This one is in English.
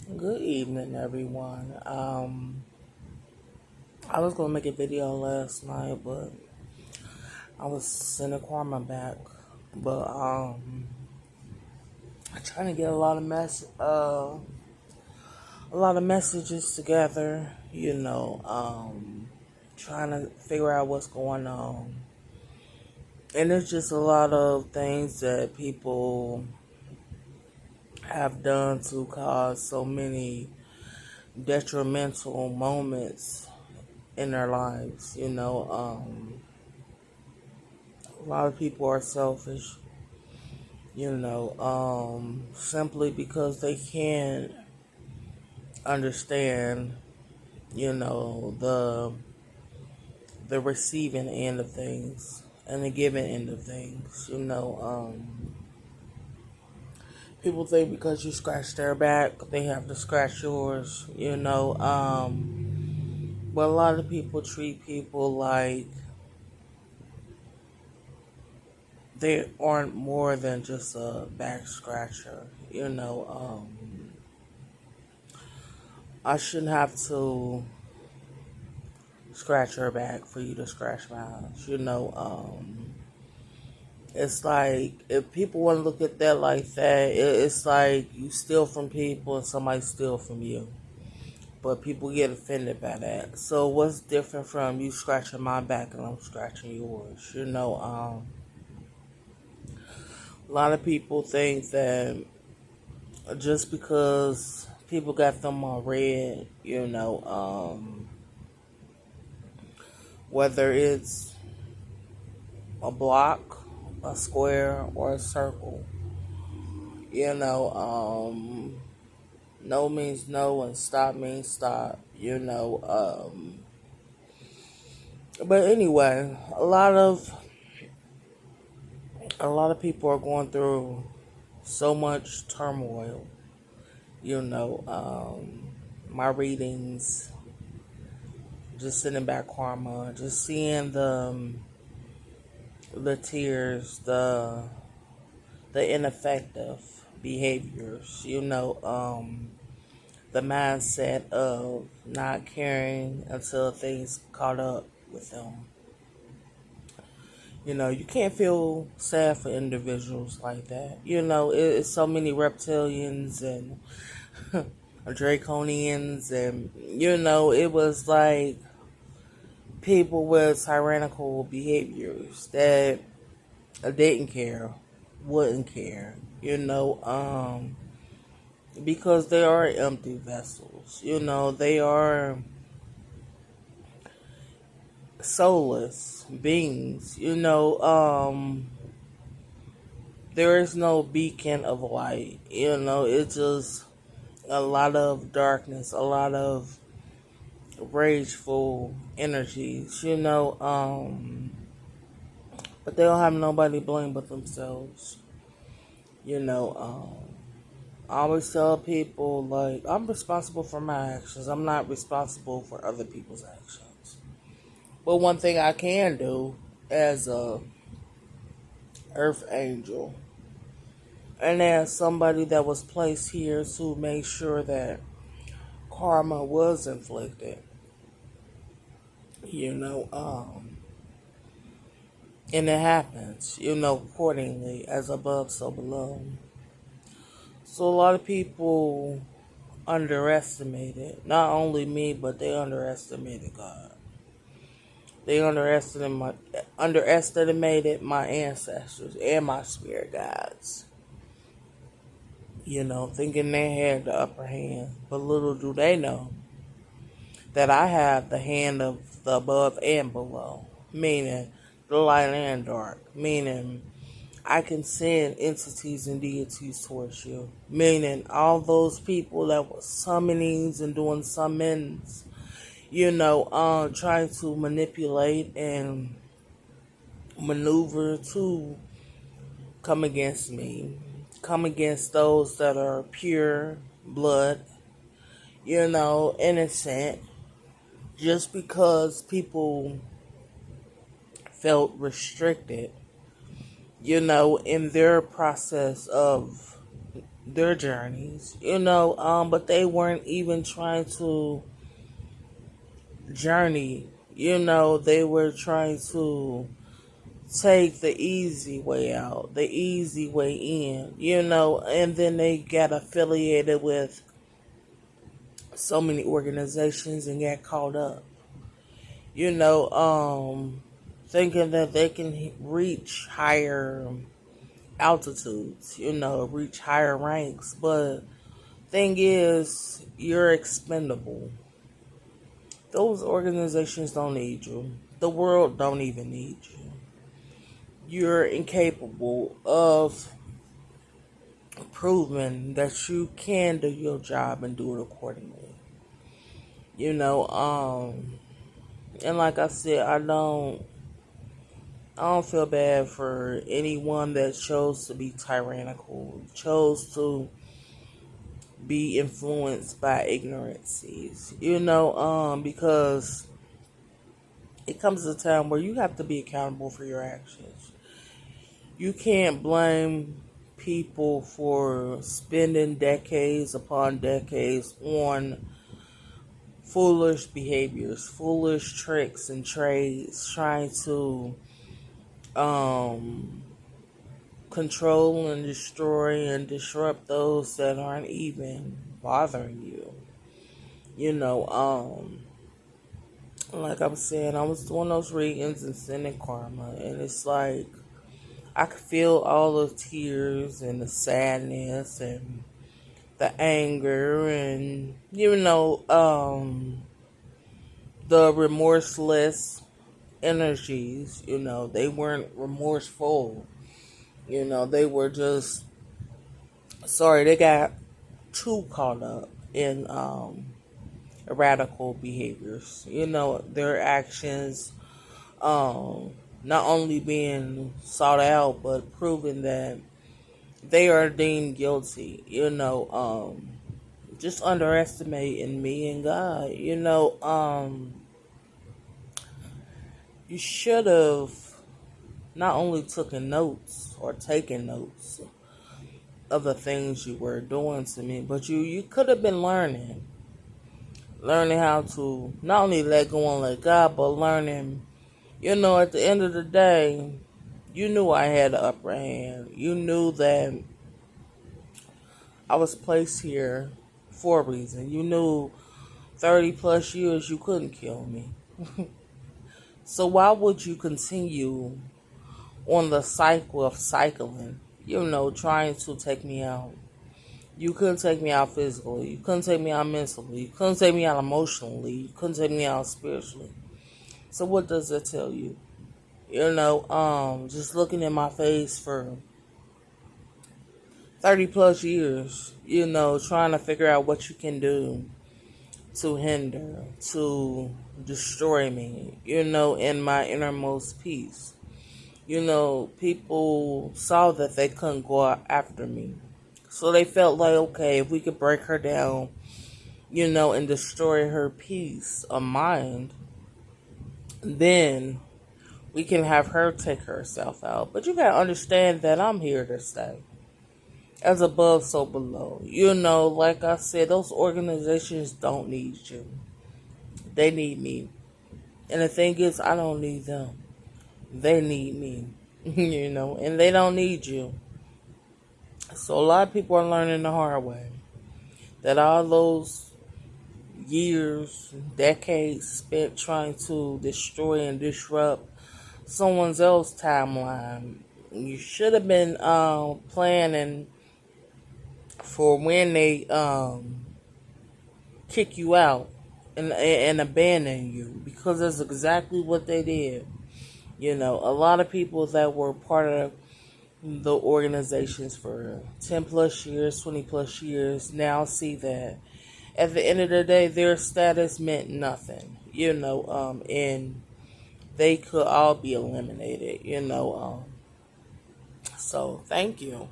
Good evening, everyone. I was gonna make a video last night, but I was sending karma back. But I'm trying to get a lot of messages together. Trying to figure out what's going on, and it's just a lot of things that people have done to cause so many detrimental moments in their lives. A lot of people are selfish, simply because they can't understand, the receiving end of things and the giving end of things. People think because you scratch their back, they have to scratch yours. But a lot of people treat people like they aren't more than just a back scratcher. I shouldn't have to scratch your back for you to scratch mine. It's like if people want to look at that like that, it's like you steal from people and somebody steal from you. But people get offended by that. So what's different from you scratching my back and I'm scratching yours? A lot of people think that just because people got them on red, whether it's a block, a square, or a circle. No means no and stop means stop. But anyway, a lot of people are going through so much turmoil. My readings, just sitting back karma, just seeing the tears, the ineffective behaviors. The mindset of not caring until things caught up with them. You can't feel sad for individuals like that. It's so many reptilians and draconians, and it was like people with tyrannical behaviors that didn't care, wouldn't care. Because they are empty vessels. They are soulless beings. There is no beacon of light. It's just a lot of darkness, a lot of rageful energies. But they don't have nobody to blame but themselves. You know, I always tell people, like, I'm responsible for my actions. I'm not responsible for other people's actions. But one thing I can do as a earth angel and as somebody that was placed here to make sure that karma was inflicted, you know, um, and it happens, accordingly, as above, so below. So a lot of people underestimated, not only me, but they underestimated God. They underestimated my ancestors and my spirit guides. Thinking they had the upper hand. But little do they know that I have the hand of the above and below, meaning the light and dark, meaning I can send entities and deities towards you, meaning all those people that were summonings and doing summons, trying to manipulate and maneuver to come against me, come against those that are pure blood, innocent, just because people felt restricted, in their process of their journeys, but they weren't even trying to journey. They were trying to take the easy way out, the easy way in, and then they got affiliated with so many organizations and got caught up, you know, thinking that they can reach higher altitudes, reach higher ranks. But thing is, you're expendable. Those organizations don't need you. The world don't even need you. You're incapable of proving that you can do your job and do it accordingly. And like I said, I don't feel bad for anyone that chose to be tyrannical, chose to be influenced by ignorances, because it comes to a time where you have to be accountable for your actions. You can't blame people for spending decades upon decades on foolish behaviors, foolish tricks and trades, trying to um, control and destroy and disrupt those that aren't even bothering you. You know, like I'm saying, I was doing those readings and sending karma, and it's like I could feel all the tears and the sadness and the anger and the remorseless energies. They weren't remorseful. They were just sorry. They got too caught up in radical behaviors. Their actions not only being sought out but proven that they are deemed guilty. Just underestimating me and God. You should have not only taken notes or taken notes of the things you were doing to me, but you could have been learning how to not only let go and let God, but learning, at the end of the day, you knew I had the upper hand. You knew that I was placed here for a reason. You knew 30 plus years you couldn't kill me. So why would you continue on the cycle of cycling, trying to take me out? You couldn't take me out physically. You couldn't take me out mentally. You couldn't take me out emotionally. You couldn't take me out spiritually. So what does that tell you? Just looking in my face for 30 plus years, trying to figure out what you can do to hinder, to destroy me, in my innermost peace. People saw that they couldn't go after me. So they felt like, okay, if we could break her down, and destroy her peace of mind, then we can have her take herself out. But you gotta understand that I'm here to stay. As above, so below. Like I said, those organizations don't need you. They need me. And the thing is, I don't need them. They need me. And they don't need you. So a lot of people are learning the hard way. That all those years, decades spent trying to destroy and disrupt someone else's timeline. You should have been planning for when they kick you out and abandon you, because that's exactly what they did. A lot of people that were part of the organizations for 10 plus years, 20 plus years now see that at the end of the day their status meant nothing, and they could all be eliminated, so thank you.